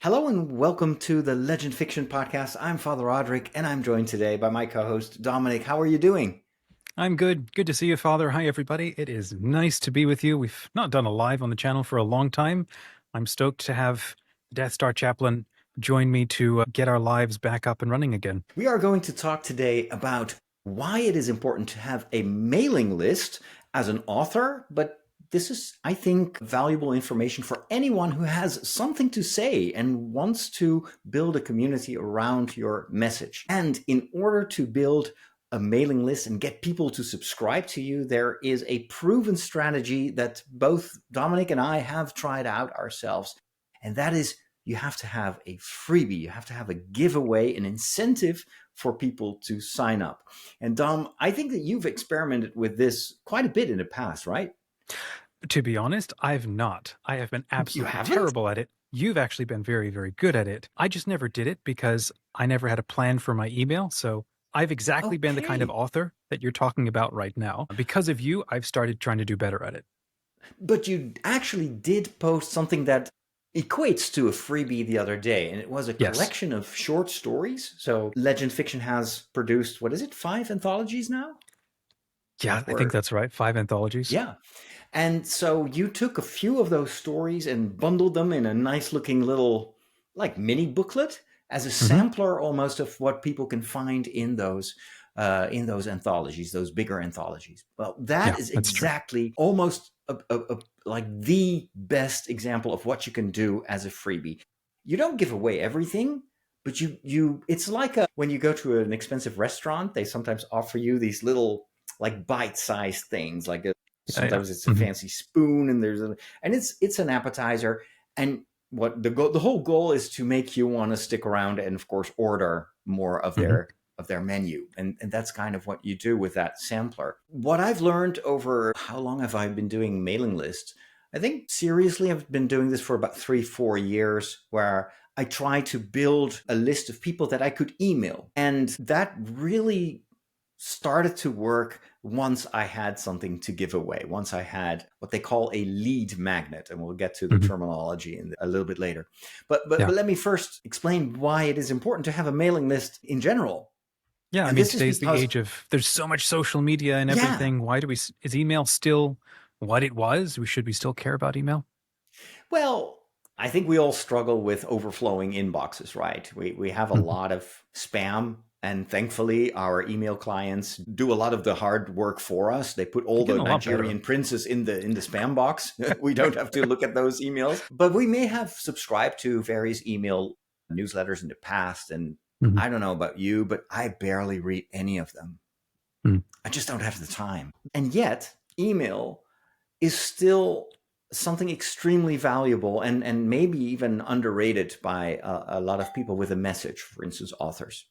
Hello and welcome to the Legend Fiction podcast. I'm Father Roderick and I'm joined today by my co-host Dominic. How are you doing? I'm good. Good to see you, Father. Hi, everybody. It is nice to be with you. We've not done a live on the channel for a long time. I'm stoked to have Death Star Chaplain join me to get our lives back up and running again. We are going to talk today about why it is important to have a mailing list as an author, but this is, I think, valuable information for anyone who has something to say and wants to build a community around your message. And in order to build a mailing list and get people to subscribe to you, there is a proven strategy that both Dominic and I have tried out ourselves. And that is you have to have a freebie. You have to have a giveaway, an incentive for people to sign up. And Dom, I think that you've experimented with this quite a bit in the past, right? To be honest, I've not. I have been absolutely haven't? terrible at it. You've actually been very, very good at it. I just never did it because I never had a plan for my email. So I've exactly been the kind of Okay. author that you're talking about right now. Because of you, I've started trying to do better at it. But you actually did post something that equates to a freebie the other day, and it was a Yes. collection of short stories. So Legend Fiction has produced, what is it, 5 anthologies now? Yeah, I think that's right. 5 anthologies. Yeah. And so you took a few of those stories and bundled them in a nice looking little like mini booklet as a sampler almost of what people can find in those anthologies, those bigger anthologies. Well, that is exactly almost like the best example of what you can do as a freebie. You don't give away everything, but it's like when you go to an expensive restaurant, they sometimes offer you these little like bite-sized things, like sometimes it's a fancy spoon, and it's an appetizer. And what the whole goal is to make you want to stick around and, of course, order more of their menu. And that's kind of what you do with that sampler. What I've learned over how long have I been doing mailing lists? I think seriously, I've been doing this for about 3-4 years, where I try to build a list of people that I could email. And that really started to work once I had something to give away, once I had what they call a lead magnet, and we'll get to the terminology a little bit later. But let me first explain why it is important to have a mailing list in general. Yeah, I mean, today's the age of, there's so much social media and everything. Why is email still what it was? Should we still care about email? Well, I think we all struggle with overflowing inboxes, right? We have a lot of spam. And thankfully, our email clients do a lot of the hard work for us. They put all the Nigerian princes in the spam box. We don't have to look at those emails. But we may have subscribed to various email newsletters in the past. And I don't know about you, but I barely read any of them. I just don't have the time. And yet, email is still something extremely valuable and maybe even underrated by a lot of people with a message, for instance, authors.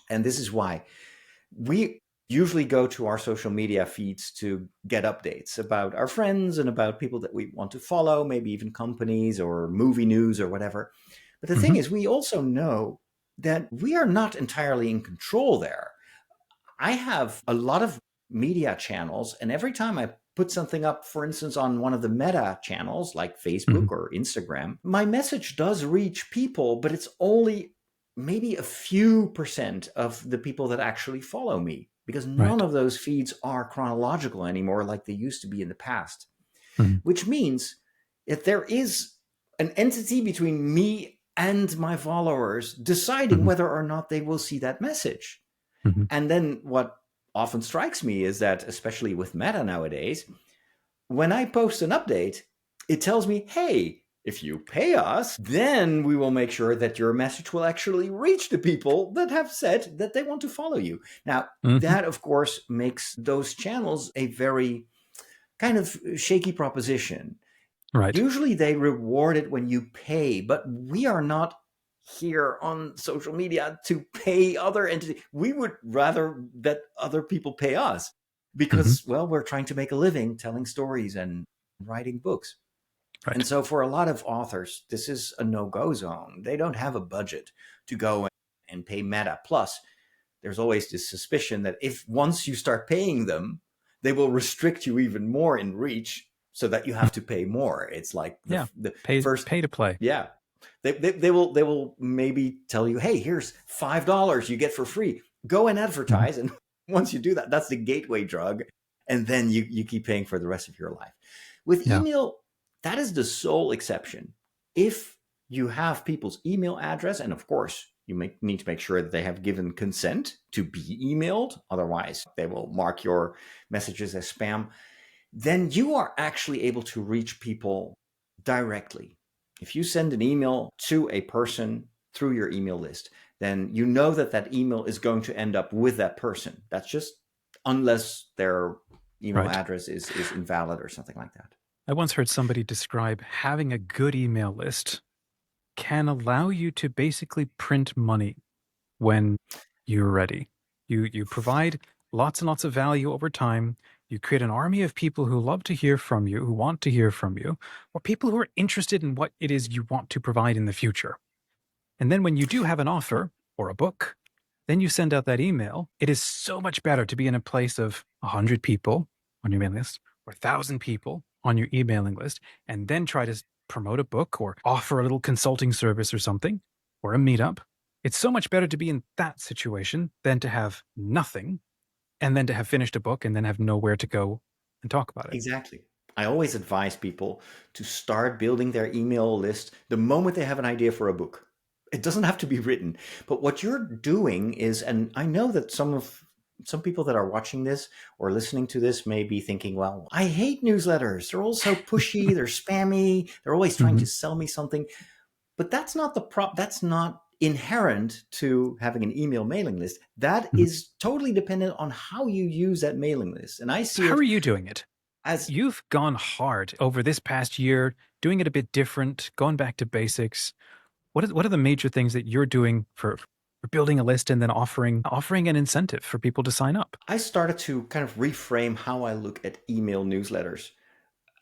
And this is why we usually go to our social media feeds to get updates about our friends and about people that we want to follow, maybe even companies or movie news or whatever. But the thing is, we also know that we are not entirely in control there. I have a lot of media channels, and every time I put something up, for instance, on one of the meta channels like Facebook or Instagram, my message does reach people, but it's only maybe a few % of the people that actually follow me, because none of those feeds are chronological anymore like they used to be in the past, which means if there is an entity between me and my followers deciding whether or not they will see that message. And then what often strikes me is that, especially with Meta nowadays, when I post an update, it tells me, hey, if you pay us, then we will make sure that your message will actually reach the people that have said that they want to follow you. Now, that, of course, makes those channels a very kind of shaky proposition. Usually they reward it when you pay, but we are not here on social media to pay other entities. We would rather that other people pay us because, well, we're trying to make a living telling stories and writing books. And so for a lot of authors, this is a no-go zone. They don't have a budget to go and pay Meta. Plus, there's always this suspicion that if once you start paying them, they will restrict you even more in reach so that you have to pay more. It's like pay to play. Yeah. They will maybe tell you, hey, here's $5 you get for free. Go and Mhm. advertise. And once you do that, that's the gateway drug. And then you keep paying for the rest of your life. With Yeah. email, that is the sole exception. If you have people's email address, and of course, you need to make sure that they have given consent to be emailed. Otherwise, they will mark your messages as spam. Then you are actually able to reach people directly. If you send an email to a person through your email list, then you know that that email is going to end up with that person. That's just unless their email Right. address is invalid or something like that. I once heard somebody describe having a good email list can allow you to basically print money when you're ready. You provide lots and lots of value over time. You create an army of people who love to hear from you, who want to hear from you, or people who are interested in what it is you want to provide in the future. And then when you do have an offer or a book, then you send out that email. It is so much better to be in a place of 100 people on your mailing list or 1,000 people on your emailing list, and then try to promote a book or offer a little consulting service or something or a meetup. It's so much better to be in that situation than to have nothing and then to have finished a book and then have nowhere to go and talk about it. Exactly. I always advise people to start building their email list the moment they have an idea for a book. It doesn't have to be written, but what you're doing is, and I know that some people that are watching this or listening to this may be thinking, well, I hate newsletters. They're all so pushy, they're spammy, they're always trying to Mhm. sell me something. But that's not that's not inherent to having an email mailing list. That Mhm. is totally dependent on how you use that mailing list. And I So, see how it are you doing it? as You've gone hard over this past year, doing it a bit different, going back to basics. What are the major things that you're doing for building a list and then offering an incentive for people to sign up? I started to kind of reframe how I look at email newsletters.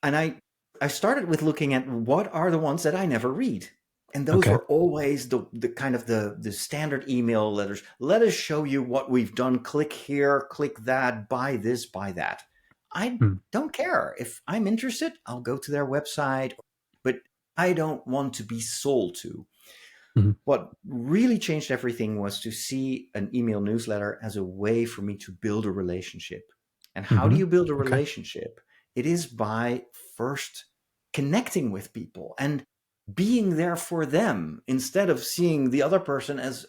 And I started with looking at what are the ones that I never read. And those Okay. were always the kind of the standard email letters. Let us show you what we've done. Click here, click that, buy this, buy that. I Mm. don't care. If I'm interested, I'll go to their website, but I don't want to be sold to. Mhm. What really changed everything was to see an email newsletter as a way for me to build a relationship. And how do Mhm. you build a Okay. relationship? It is by first connecting with people and being there for them instead of seeing the other person as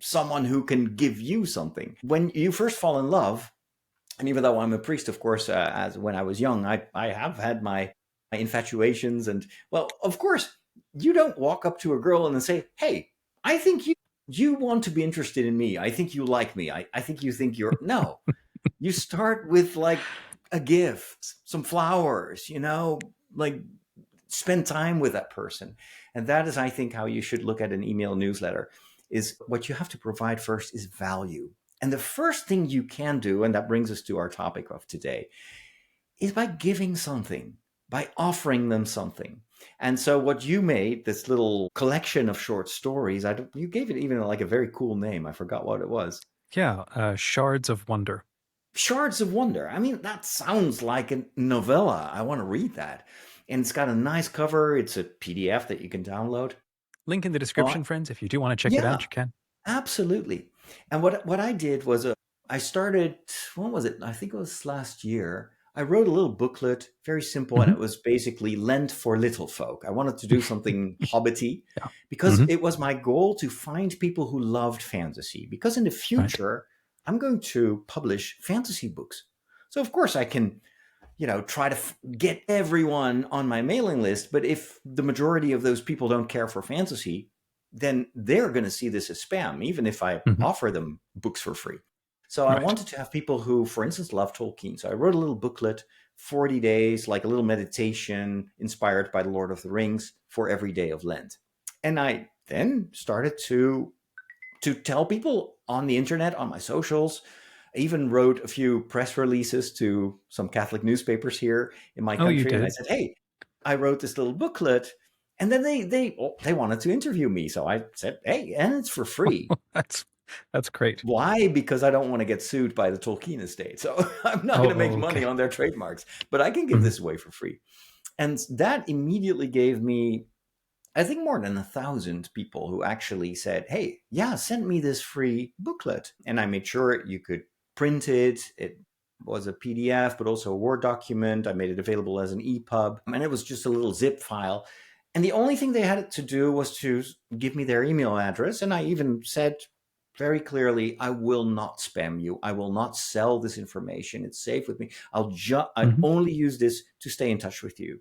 someone who can give you something. When you first fall in love, and even though I'm a priest, of course, as when I was young, I have had my infatuations, and well, of course, you don't walk up to a girl and then say, "Hey, I think you want to be interested in me. I think you like me. I think you think you're." No, you start with like a gift, some flowers, like spend time with that person. And that is, I think, how you should look at an email newsletter. Is what you have to provide first is value. And the first thing you can do, and that brings us to our topic of today, is by giving something, by offering them something. And so what you made, this little collection of short stories, you gave it even like a very cool name. I forgot what it was. Yeah. Shards of Wonder. Shards of Wonder. I mean, that sounds like a novella. I want to read that. And it's got a nice cover. It's a PDF that you can download. Link in the Well, description, friends. If you do want to check it yeah, out, you can. absolutely. And what I did was I started, what was it? I think it was last year. I wrote a little booklet, very simple, and Mhm. it was basically Lent for little folk. I wanted to do something hobbity Yeah. because Mhm. it was my goal to find people who loved fantasy. Because in the Right. future, I'm going to publish fantasy books. So of course I can try to get everyone on my mailing list. But if the majority of those people don't care for fantasy, then they're going to see this as spam, even if I Mhm. offer them books for free. So I Right. wanted to have people who, for instance, love Tolkien. So I wrote a little booklet, 40 days, like a little meditation inspired by the Lord of the Rings for every day of Lent. And I then started to tell people on the internet, on my socials. I even wrote a few press releases to some Catholic newspapers here in my Oh, you country, and I did? said, "Hey, I wrote this little booklet," and then they wanted to interview me, so I said, "Hey, and it's for free." That's that's great. Why? Because I don't want to get sued by the Tolkien estate, so I'm not Oh, going to make oh, money okay. on their trademarks, but I can give Mhm. this away for free, and that immediately gave me I think more than 1,000 people who actually said, hey, yeah, send me this free booklet. And I made sure you could print it. It was a PDF, but also a Word document. I made it available as an EPUB, and it was just a little zip file. And the only thing they had to do was to give me their email address. And I even said very clearly, I will not spam you. I will not sell this information. It's safe with me. I Hmm. only use this to stay in touch with you.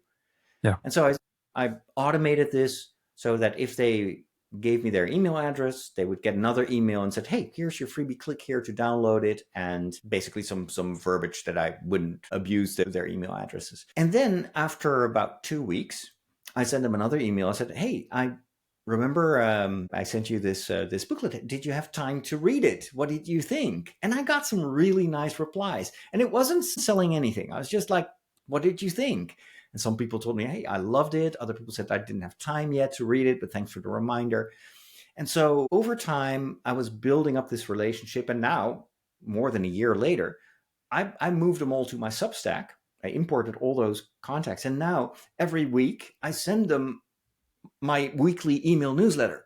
Yeah. And so I automated this so that if they gave me their email address, they would get another email and said, hey, here's your freebie, click here to download it, and basically some verbiage that I wouldn't abuse their email addresses. And then after about 2 weeks, I sent them another email. I said, hey, I remember I sent you this booklet. Did you have time to read it? What did you think? And I got some really nice replies. And it wasn't selling anything. I was just like, what did you think? And some people told me, hey, I loved it. Other people said I didn't have time yet to read it, but thanks for the reminder. And so over time, I was building up this relationship. And now, more than a year later, I moved them all to my Substack. I imported all those contacts. And now every week I send them my weekly email newsletter.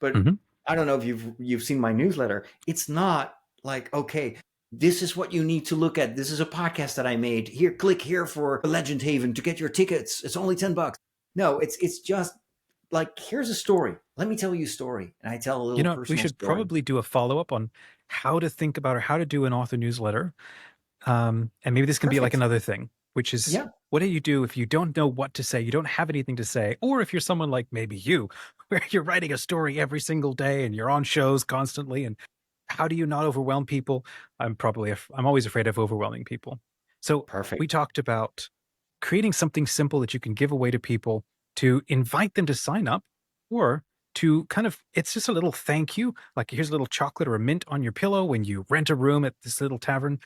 But Hmm. I don't know if you've seen my newsletter. It's not like, okay, this is what you need to look at. This is a podcast that I made. Here, click here for Legend Haven to get your tickets. It's only $10. No, it's just like, here's a story. Let me tell you a story. And I tell a You little know, we personal should story. probably do a follow up on how to think about or how to do an author newsletter. And maybe this can be like Perfect. another thing, which is Yeah, what do you do if you don't know what to say? You don't have anything to say. Or if you're someone like maybe you, where you're writing a story every single day and you're on shows constantly. And how do you not overwhelm people? I'm always afraid of overwhelming people. So we perfect. talked about creating something simple that you can give away to people to invite them to sign up, or to kind of, it's just a little thank you. Like here's a little chocolate or a mint on your pillow when you rent a room at this little tavern.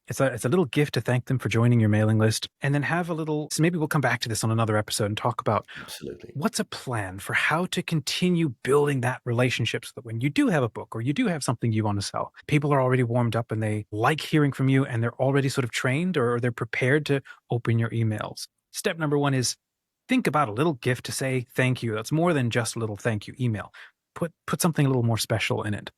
It's a little gift to thank them for joining your mailing list, and then have a little. So maybe we'll come back to this on another episode and talk about Absolutely. what's a plan for how to continue building that relationship so that when you do have a book or you do have something you want to sell, people are already warmed up and they like hearing from you and they're already sort of trained or they're prepared to open your emails. Step number one is think about a little gift to say thank you. That's more than just a little thank you email. Put something a little more special in it.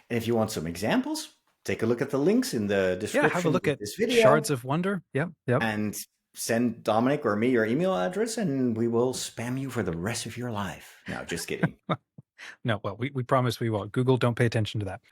And if you want some examples, take a look at the links in the Yeah, have a description look of at this video Shards of Wonder. Yep, yep. and send Dominic or me your email address, and we will spam you for the rest of your life. No, just kidding. No, well, we promise we won't. Google, don't pay attention to that.